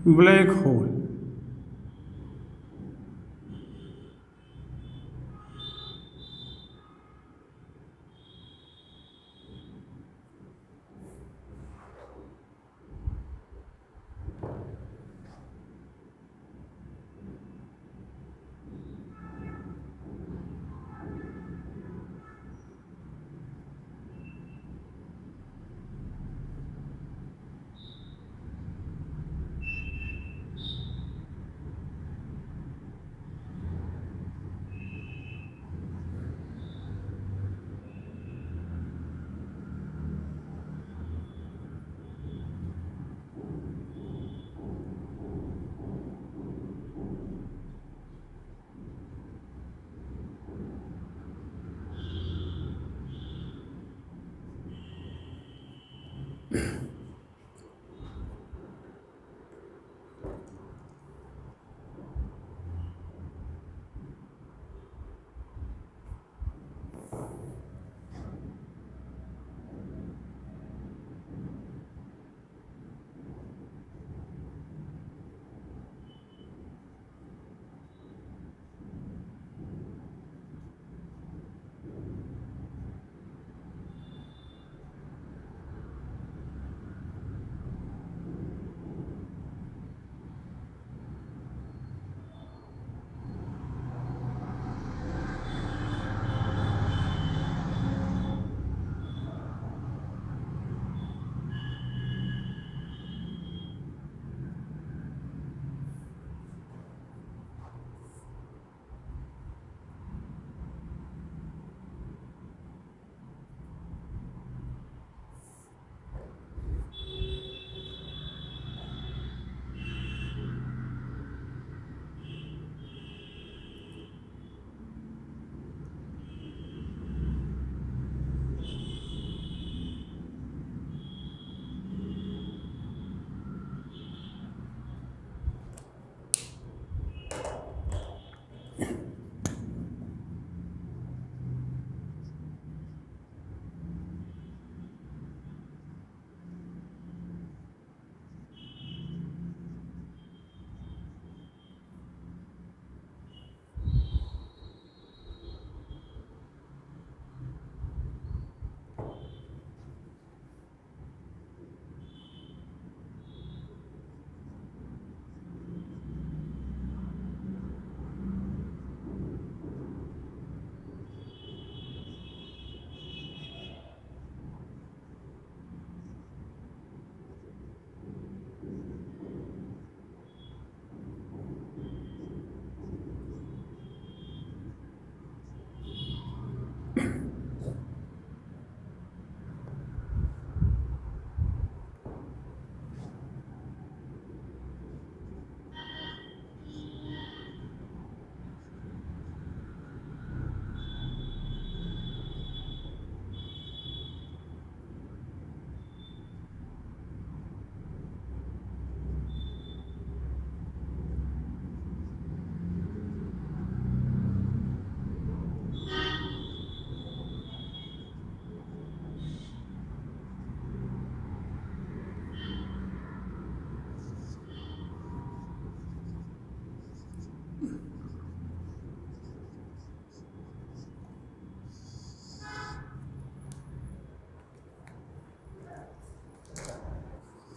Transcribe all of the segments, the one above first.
Black hole.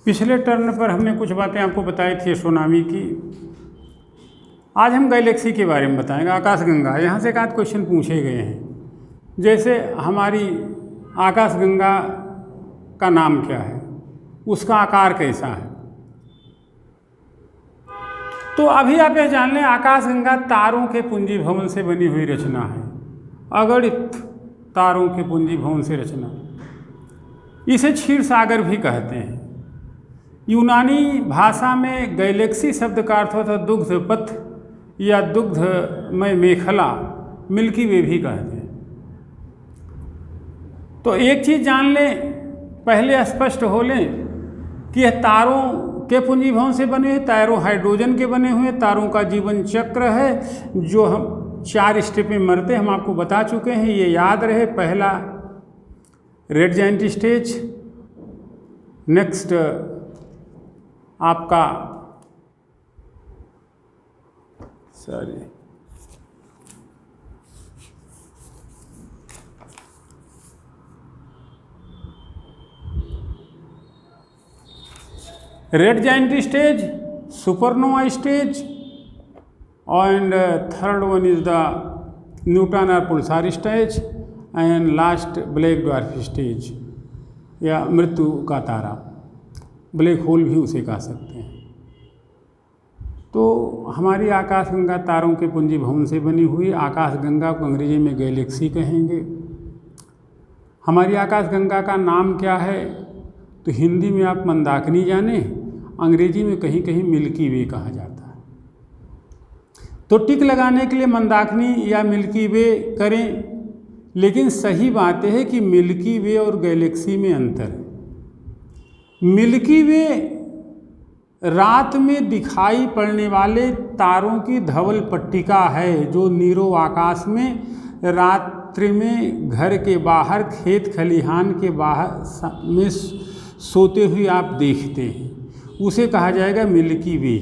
पिछले turn पर हमने कुछ बातें आपको बताई थी एस्ट्रोनॉमी की। आज हम गैलेक्सी के बारे में बताएंगे, आकाशगंगा। यहाँ से एक आध क्वेश्चन पूछे गए हैं, जैसे हमारी आकाशगंगा का नाम क्या है, उसका आकार कैसा है। तो अभी आप यह जान लें, आकाशगंगा तारों के पुंजीभवन से बनी हुई रचना है, अगणित तारों के पुंजीभवन से रचना। इसे क्षीर सागर भी कहते हैं। यूनानी भाषा में गैलेक्सी शब्द का अर्थ होता है दुग्ध पथ या दुग्धमय मेखला, मिल्की वे भी कहते हैं। तो एक चीज़ जान लें, पहले स्पष्ट हो लें कि यह तारों के पुंजीभवन से बने हुए, तारों हाइड्रोजन के बने हुए, तारों का जीवन चक्र है जो हम 4 स्टेप में मरते हैं, हम आपको बता चुके हैं, ये याद रहे। पहला रेड जायंट स्टेज, नेक्स्ट आपका sorry, red giant stage, supernova stage, and third one is the neutron और pulsar stage, and last black dwarf stage या मृत्यु का तारा, ब्लैक होल भी उसे कह सकते हैं। तो हमारी आकाशगंगा तारों के पुंजी भवन से बनी हुई आकाशगंगा को अंग्रेजी में गैलेक्सी कहेंगे। हमारी आकाशगंगा का नाम क्या है? तो हिंदी में आप मंदाकिनी जाने, अंग्रेजी में कहीं कहीं मिल्की वे कहा जाता है। तो टिक लगाने के लिए मंदाकिनी या मिल्की वे करें, लेकिन सही बात है कि मिल्की वे और गैलेक्सी में अंतर है। मिल्की वे रात में दिखाई पड़ने वाले तारों की धवल पट्टिका है, जो नीरो आकाश में रात्रि में घर के बाहर, खेत खलिहान के बाहर में सोते हुए आप देखते हैं, उसे कहा जाएगा मिल्की वे।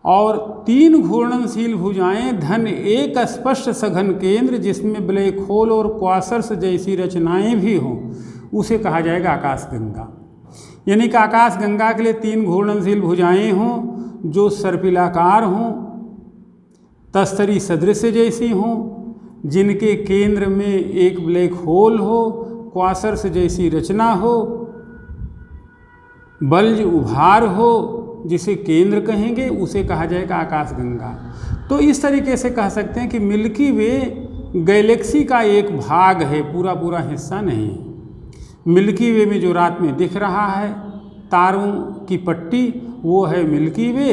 और 3 घूर्णनशील भुजाएं धन एक स्पष्ट सघन केंद्र जिसमें ब्लैक होल और क्वासर्स जैसी रचनाएं भी हों, उसे कहा जाएगा आकाशगंगा। यानी कि आकाशगंगा के लिए 3 घूर्णनशील भुजाएं हों जो सर्पिलाकार हों, तस्तरी सदृश जैसी हों, जिनके केंद्र में एक ब्लैक होल हो, क्वासर्स जैसी रचना हो, बल्ज उभार हो, जिसे केंद्र कहेंगे, उसे कहा जाएगा आकाशगंगा। तो इस तरीके से कह सकते हैं कि मिल्की वे गैलेक्सी का एक भाग है, पूरा पूरा हिस्सा नहीं है। मिल्की वे में जो रात में दिख रहा है तारों की पट्टी, वो है मिल्की वे,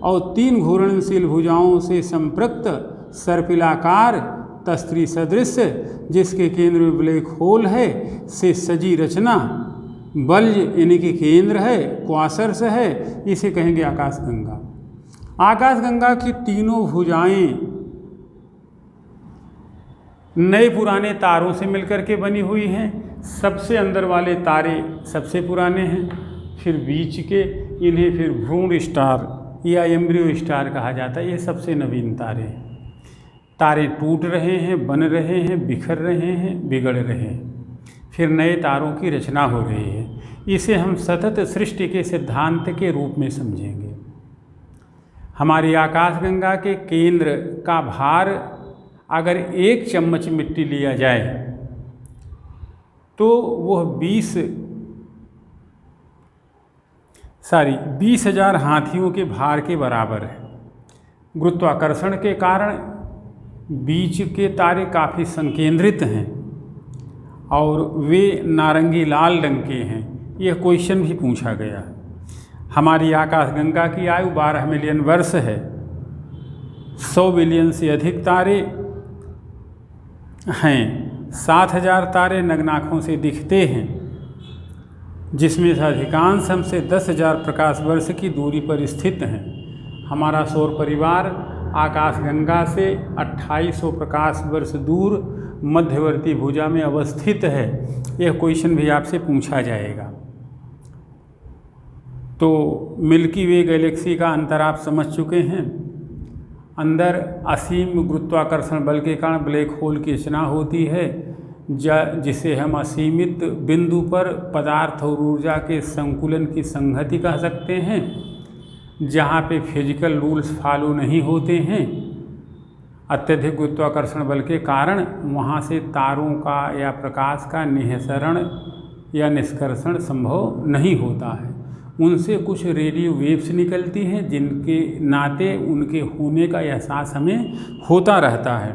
और 3 घूर्णनशील भुजाओं से संपृक्त सर्पिलाकार तस्त्री सदृश जिसके केंद्र में ब्लैक होल है से सजी रचना, बल्ज यानी कि केंद्र है, क्वासर्स है, इसे कहेंगे आकाशगंगा। आकाशगंगा की तीनों भुजाएं नए पुराने तारों से मिलकर के बनी हुई हैं। सबसे अंदर वाले तारे सबसे पुराने हैं, फिर बीच के, इन्हें फिर भ्रूण स्टार या एम्ब्रियो स्टार कहा जाता है। ये सबसे नवीन तारे हैं। तारे टूट रहे हैं, बन रहे हैं, बिखर रहे हैं, बिगड़ रहे हैं, फिर नए तारों की रचना हो रही है। इसे हम सतत सृष्टि के सिद्धांत के रूप में समझेंगे। हमारी आकाशगंगा के केंद्र का भार अगर 1 चम्मच मिट्टी लिया जाए तो वह 20,000 हाथियों के भार के बराबर है। गुरुत्वाकर्षण के कारण बीच के तारे काफ़ी संकेंद्रित हैं और वे नारंगी लाल रंग के हैं। यह क्वेश्चन भी पूछा गया। हमारी आकाशगंगा की आयु 12 मिलियन वर्ष है। 100 बिलियन से अधिक तारे हैं। 7,000 तारे नग्न आँखों से दिखते हैं, जिसमें से अधिकांश हमसे 10,000 प्रकाश वर्ष की दूरी पर स्थित हैं। हमारा सौर परिवार आकाशगंगा से 2800 प्रकाश वर्ष दूर मध्यवर्ती भुजा में अवस्थित है। यह क्वेश्चन भी आपसे पूछा जाएगा। तो मिल्की वे गैलेक्सी का अंतर आप समझ चुके हैं। अंदर असीम गुरुत्वाकर्षण बल के कारण ब्लैक होल की रचना होती है, जिसे हम असीमित बिंदु पर पदार्थ और ऊर्जा के संकुलन की संगति कह सकते हैं, जहाँ पे फिजिकल रूल्स फॉलो नहीं होते हैं। अत्यधिक गुरुत्वाकर्षण बल के कारण वहाँ से तारों का या प्रकाश का निःसरण या निष्कर्षण संभव नहीं होता है। उनसे कुछ रेडियो वेव्स निकलती हैं, जिनके नाते उनके होने का एहसास हमें होता रहता है।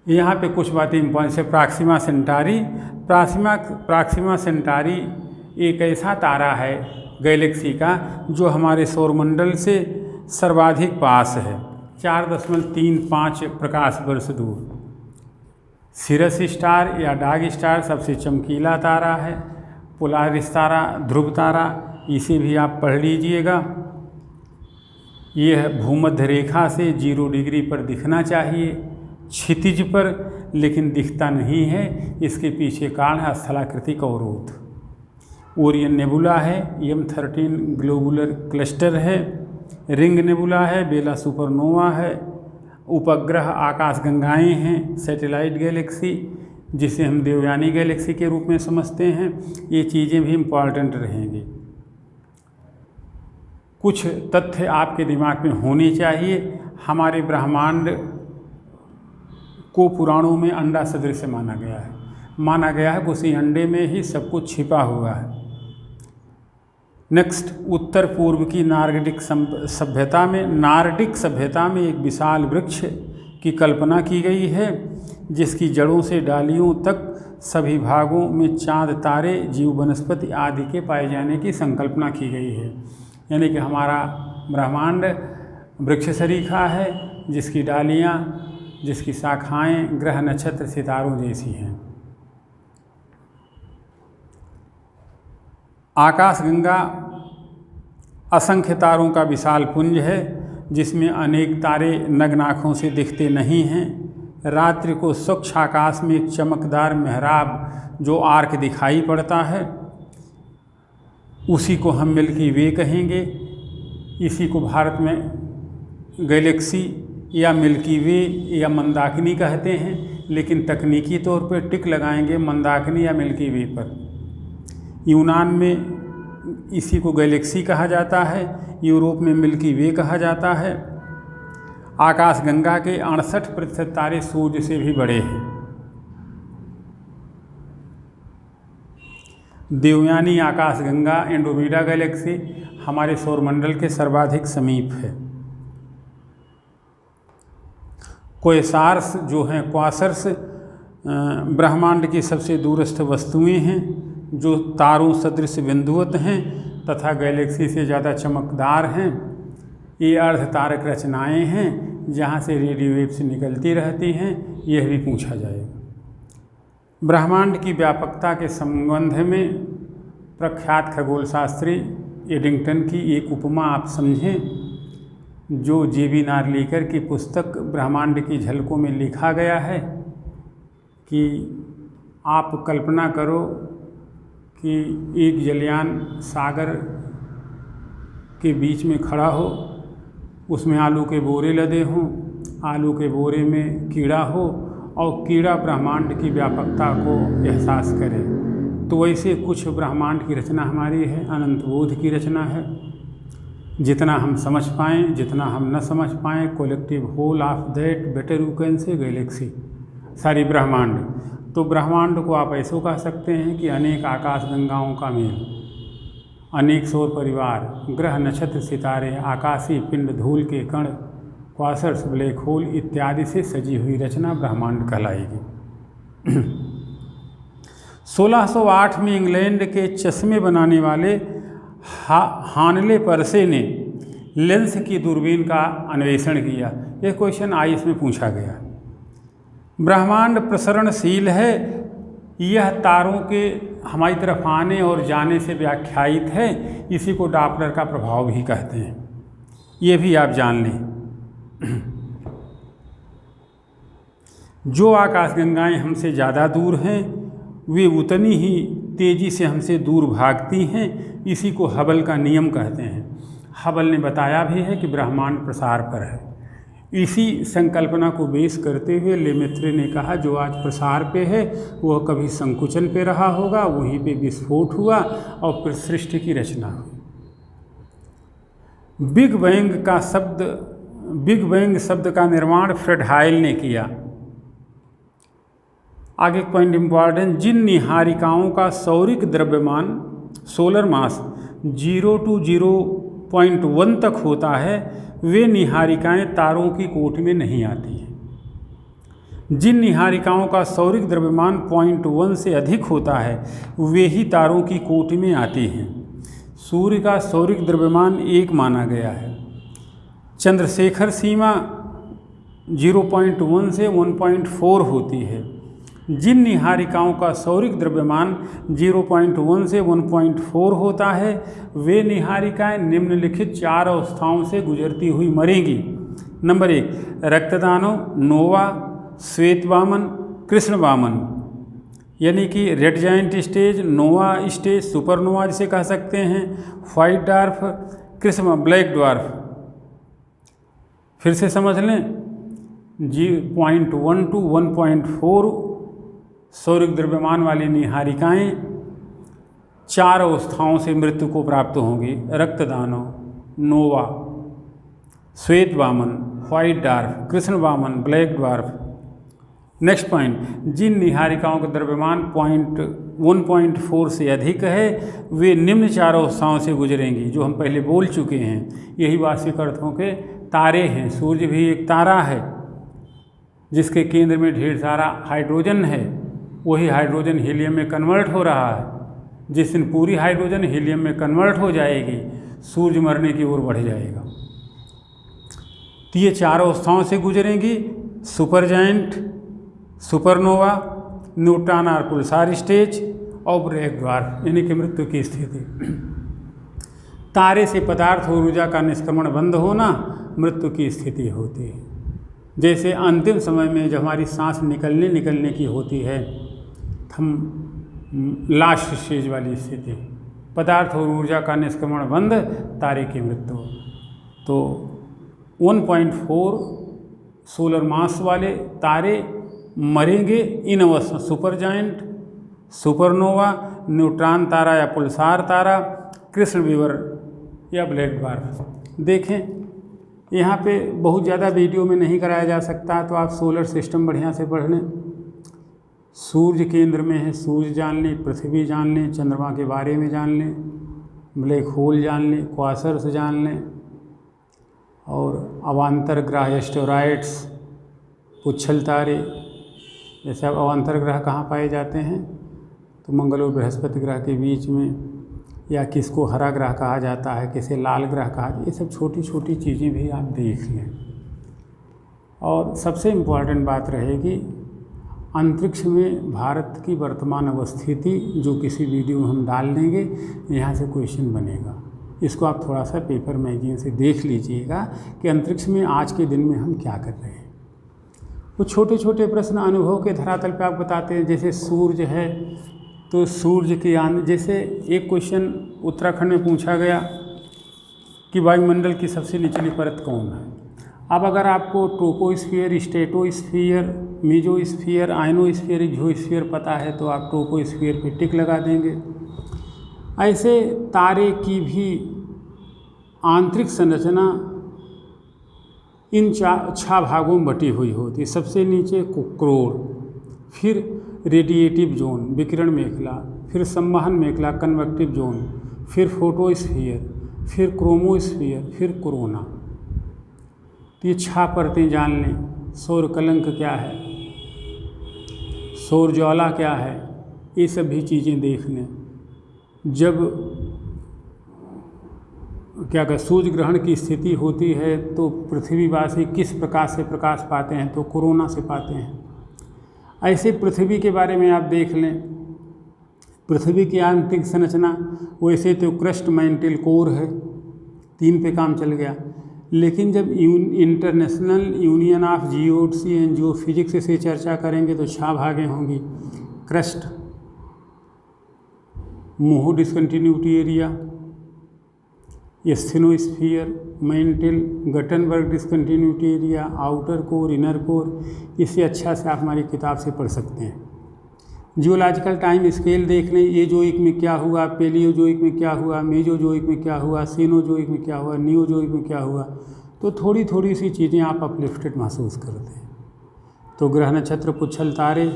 यहाँ पे कुछ बातें इम्पोर्टेंट है। प्राक्सिमा सेंटारी एक ऐसा तारा है गैलेक्सी का जो हमारे सौरमंडल से सर्वाधिक पास है, 4.35 प्रकाश वर्ष दूर। सिरस स्टार या डॉग स्टार सबसे चमकीला तारा है। पोलारिस तारा, ध्रुव तारा, इसे भी आप पढ़ लीजिएगा। यह भूमध्य रेखा से 0 डिग्री पर दिखना चाहिए क्षितिज पर, लेकिन दिखता नहीं है। इसके पीछे कारण है स्थलाकृतिक अवरोध। ओरियन नेबुला है, M13 ग्लोबुलर क्लस्टर है। रिंग नेबुला है, बेला सुपरनोवा है, उपग्रह आकाशगंगाएं हैं, सैटेलाइट गैलेक्सी जिसे हम देवयानी गैलेक्सी के रूप में समझते हैं। ये चीज़ें भी इम्पॉर्टेंट रहेंगी। कुछ तथ्य आपके दिमाग में होने चाहिए। हमारे ब्रह्मांड को पुराणों में अंडा सदृश माना गया है। माना गया है कि उसी अंडे में ही सब कुछ छिपा हुआ है। नेक्स्ट, उत्तर पूर्व की नार्डिक सभ्यता में एक विशाल वृक्ष की कल्पना की गई है, जिसकी जड़ों से डालियों तक सभी भागों में चांद, तारे, जीव, वनस्पति आदि के पाए जाने की संकल्पना की गई है। यानी कि हमारा ब्रह्मांड वृक्ष सरीखा है, जिसकी डालियाँ, जिसकी शाखाएँ ग्रह, नक्षत्र, सितारों जैसी हैं। आकाशगंगा असंख्य तारों का विशाल पुंज है, जिसमें अनेक तारे नग्न आँखों से दिखते नहीं हैं। रात्रि को स्वच्छ आकाश में एक चमकदार मेहराब जो आर्क दिखाई पड़ता है, उसी को हम मिल्की वे कहेंगे। इसी को भारत में गैलेक्सी या मिल्की वे या मंदाकिनी कहते हैं, लेकिन तकनीकी तौर पर टिक लगाएंगे मंदाकिनी या मिल्की वे पर। यूनान में इसी को गैलेक्सी कहा जाता है, यूरोप में मिल्की वे कहा जाता है। आकाशगंगा के 68% तारे सूर्य से भी बड़े हैं। देवयानी आकाशगंगा एंड्रोमेडा गैलेक्सी हमारे सौरमंडल के सर्वाधिक समीप है। क्वेसार्स जो हैं, क्वासर्स ब्रह्मांड की सबसे दूरस्थ वस्तुएं हैं, जो तारों सदृश बिंदुवत हैं तथा गैलेक्सी से ज़्यादा चमकदार हैं। ये अर्ध तारक रचनाएं हैं, जहाँ से रेडियो वेव्स निकलती रहती हैं। यह भी पूछा जाएगा। ब्रह्मांड की व्यापकता के संबंध में प्रख्यात खगोल शास्त्री एडिंगटन की एक उपमा आप समझें, जो जेबी नार्लिकर की पुस्तक ब्रह्मांड की झलकों में लिखा गया है कि आप कल्पना करो कि एक जलयान सागर के बीच में खड़ा हो, उसमें आलू के बोरे लदे हों, आलू के बोरे में कीड़ा हो और कीड़ा ब्रह्मांड की व्यापकता को एहसास करे। तो वैसे कुछ ब्रह्मांड की रचना हमारी है, अनंत बोध की रचना है। जितना हम समझ पाएँ, जितना हम न समझ पाएँ, collective whole of that better you can say galaxy, सारी ब्रह्मांड। तो ब्रह्मांड को आप ऐसे कह सकते हैं कि अनेक आकाशगंगाओं का मेल, अनेक सौर परिवार, ग्रह, नक्षत्र, सितारे, आकाशीय पिंड, धूल के कण, क्वासर्स, ब्लैक होल इत्यादि से सजी हुई रचना ब्रह्मांड कहलाएगी। 1608 में इंग्लैंड के चश्मे बनाने वाले हानले परसे ने लेंस की दूरबीन का अन्वेषण किया। यह क्वेश्चन आईएएस में पूछा गया। ब्रह्मांड प्रसरणशील है, यह तारों के हमारी तरफ आने और जाने से व्याख्यायित है। इसी को डॉपलर का प्रभाव भी कहते हैं। ये भी आप जान लें। जो आकाशगंगाएं हमसे ज़्यादा दूर हैं, वे उतनी ही तेज़ी से हमसे दूर भागती हैं। इसी को हबल का नियम कहते हैं। हबल ने बताया भी है कि ब्रह्मांड प्रसार पर है। इसी संकल्पना को बेस करते हुए लेमेत्रे ने कहा, जो आज प्रसार पे है वह कभी संकुचन पे रहा होगा, वहीं पे विस्फोट हुआ और फिर सृष्टि की रचना हुई। बिग बैंग शब्द का निर्माण फ्रेड हायल ने किया। आगे पॉइंट इम्पॉर्टेंट, जिन निहारिकाओं का सौरिक द्रव्यमान सोलर मास 0 to 0.1 तक होता है, वे निहारिकाएं तारों की कोटि में नहीं आती हैं। जिन निहारिकाओं का सौरिक द्रव्यमान 0.1 से अधिक होता है, वे ही तारों की कोटि में आती हैं। सूर्य का सौरिक द्रव्यमान 1 माना गया है। चंद्रशेखर सीमा 0.1 से 1.4 होती है। जिन निहारिकाओं का सौरिक द्रव्यमान 0.1 से 1.4 होता है, वे निहारिकाएं निम्नलिखित 4 अवस्थाओं से गुजरती हुई मरेंगी। नंबर 1, रक्तदानव, नोवा, श्वेत वामन, कृष्ण वामन, यानी कि रेड जायंट स्टेज, नोवा स्टेज, सुपरनोवा जिसे कह सकते हैं, white dwarf, Krishna black dwarf. फिर से समझ लें, 0.1 to 1.4 सौरिक द्रव्यमान वाली निहारिकाएं 4 अवस्थाओं से मृत्यु को प्राप्त होंगी: रक्तदानव, नोवा, श्वेत वामन, व्हाइट डार्फ, कृष्ण वामन, ब्लैक ड्वार्फ। नेक्स्ट पॉइंट, जिन निहारिकाओं का द्रव्यमान 1.4 से अधिक है वे निम्न 4 अवस्थाओं से गुजरेंगी, जो हम पहले बोल चुके हैं। यही वास्तविक अर्थों के तारे हैं। सूर्य भी एक तारा है जिसके केंद्र में ढेर सारा हाइड्रोजन है। वही हाइड्रोजन हीलियम में कन्वर्ट हो रहा है। जिस दिन पूरी हाइड्रोजन हीलियम में कन्वर्ट हो जाएगी, सूर्य मरने की ओर बढ़ जाएगा। तो ये 4 अवस्थाओं से गुजरेंगी: सुपर जायंट, सुपरनोवा, न्यूट्रॉन और पुल्सार स्टेज और ब्लैक ड्वार्फ, यानी कि मृत्यु की स्थिति। तारे से पदार्थ और ऊर्जा का निष्क्रमण बंद होना मृत्यु की स्थिति होती है। जैसे अंतिम समय में जब हमारी सांस निकलने की होती है, हम लास्ट स्टेज वाली स्थिति, पदार्थ और ऊर्जा का निष्क्रमण बंद, तारे की मृत्यु। तो 1.4 सोलर मास वाले तारे मरेंगे इन अवस्था: सुपर जायंट, सुपरनोवा, न्यूट्रॉन तारा या पुल्सार तारा, कृष्ण विवर या ब्लैक ड्वार्फ। देखें, यहाँ पे बहुत ज़्यादा वीडियो में नहीं कराया जा सकता, तो आप सोलर सिस्टम बढ़िया से पढ़ लें। सूर्य केंद्र में है, सूर्य जान लें, पृथ्वी जान लें, चंद्रमा के बारे में जान लें, ब्लैक होल जान लें, क्वासर्स जान लें, और अवान्तर ग्रह, एस्टेरॉयड्स, पुच्छल तारे। जैसे अब अवान्तर ग्रह कहाँ पाए जाते हैं, तो मंगल और बृहस्पति ग्रह के बीच में, या किसको हरा ग्रह कहा जाता है, किसे लाल ग्रह कहा जाता है। ये सब छोटी छोटी चीज़ें भी आप देख लें। और सबसे इम्पॉर्टेंट बात रहेगी, अंतरिक्ष में भारत की वर्तमान अवस्थिति, जो किसी वीडियो में हम डाल देंगे, यहाँ से क्वेश्चन बनेगा। इसको आप थोड़ा सा पेपर मैगजीन से देख लीजिएगा कि अंतरिक्ष में आज के दिन में हम क्या कर रहे हैं। कुछ छोटे छोटे प्रश्न अनुभव के धरातल पे आप बताते हैं। जैसे सूर्य है, तो सूर्य की जैसे एक क्वेश्चन उत्तराखंड में पूछा गया कि वायुमंडल की सबसे निचली परत कौन है। अब अगर आपको troposphere, stratosphere, mesosphere, ionosphere, exosphere पता है, तो आप ट्रोपोस्फीयर पे टिक लगा देंगे। ऐसे तारे की भी आंतरिक संरचना इन 6 भागों में बटी हुई होती है। सबसे नीचे क्रोड़, फिर रेडिएटिव जोन, विकिरण मेखला, फिर संवहन मेखला, कन्वेक्टिव जोन, फिर फोटोस्फीयर, फिर क्रोमोस्फीयर, फिर कोरोना। तो ये 6 परतें जान लें। सौर कलंक क्या है, सौर ज्वाला क्या है, ये सब भी चीज़ें देख लें। जब सूर्य ग्रहण की स्थिति होती है, तो पृथ्वीवासी किस प्रकार से प्रकाश पाते हैं, तो कोरोना से पाते हैं। ऐसे पृथ्वी के बारे में आप देख लें। पृथ्वी की आंतरिक संरचना वैसे तो क्रस्ट, मैंटल, कोर है, 3 पे काम चल गया। लेकिन जब international union of geodesy and geophysics से चर्चा करेंगे तो 6 भागें होंगी: crust, Moho discontinuity area, asthenosphere, mantle, Gutenberg discontinuity area, outer core, inner core. इसे अच्छा से आप हमारी किताब से पढ़ सकते हैं। जियोलॉजिकल टाइम स्केल देख लें, एजोइक में क्या हुआ, पेलियोजोइक में क्या हुआ, मेजोजोइक में क्या हुआ, सीनोजोइक में क्या हुआ, नियोजोइक में क्या हुआ। तो थोड़ी थोड़ी सी चीज़ें आप अपलिफ्टेड महसूस करते हैं। तो ग्रह, नक्षत्र, पुच्छल तारे,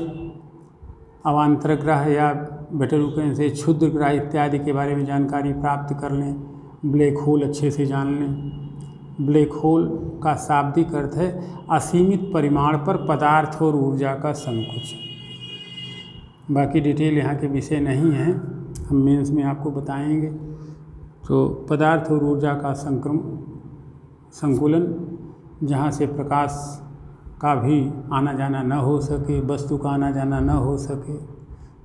अवान्तर ग्रह या बेटर कहें से क्षुद्र ग्रह इत्यादि के बारे में जानकारी प्राप्त कर लें। ब्लैक होल अच्छे से जान लें। ब्लैक होल का शाब्दिक अर्थ है असीमित परिमाण पर पदार्थ और ऊर्जा का संकुचन। बाकी डिटेल यहाँ के विषय नहीं है, हम मेंस में आपको बताएंगे। तो पदार्थ और ऊर्जा का संकुलन, जहाँ से प्रकाश का भी आना जाना न हो सके, वस्तु का आना जाना न हो सके,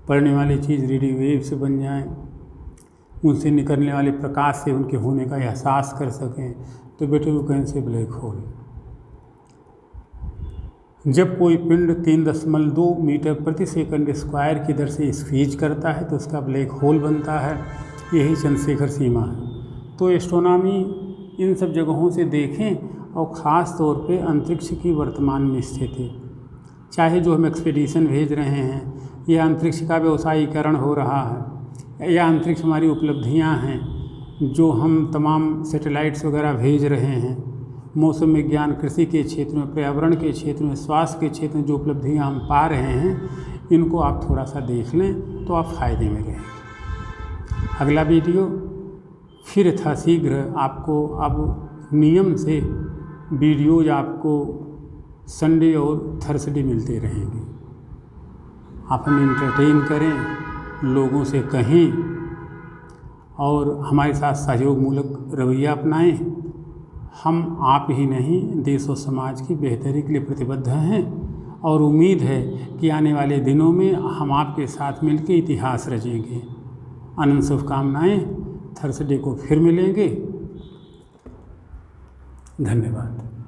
पड़ने वाली चीज़ रेडियो वेव से बन जाएं, उनसे निकलने वाले प्रकाश से उनके होने का एहसास कर सकें, तो बेटे कहें से ब्लैक होल। जब कोई पिंड 3.2 मीटर प्रति सेकंड स्क्वायर की दर से स्क्वीज करता है तो उसका ब्लैक होल बनता है। यही चंद्रशेखर सीमा है। तो एस्ट्रोनॉमी इन सब जगहों से देखें और ख़ास तौर पे अंतरिक्ष की वर्तमान में स्थिति, चाहे जो हम एक्सपीडिशन भेज रहे हैं या अंतरिक्ष का व्यवसायीकरण हो रहा है या अंतरिक्ष हमारी उपलब्धियां हैं जो हम तमाम सैटेलाइट्स वगैरह भेज रहे हैं, मौसम विज्ञान, कृषि के क्षेत्र में, पर्यावरण के क्षेत्र में, स्वास्थ्य के क्षेत्र में जो उपलब्धियां हम पा रहे हैं, इनको आप थोड़ा सा देख लें तो आप फ़ायदे में रहेंगे। अगला वीडियो फिर यथाशीघ्र आपको अब नियम से वीडियोज आपको संडे और थर्सडे मिलते रहेंगे। आप हमें एंटरटेन करें, लोगों से कहें और हमारे साथ सहयोग मूलक रवैया अपनाएं। हम आप ही नहीं, देश और समाज की बेहतरी के लिए प्रतिबद्ध हैं और उम्मीद है कि आने वाले दिनों में हम आपके साथ मिलकर इतिहास रचेंगे। अनंत शुभकामनाएं। थर्सडे को फिर मिलेंगे। धन्यवाद।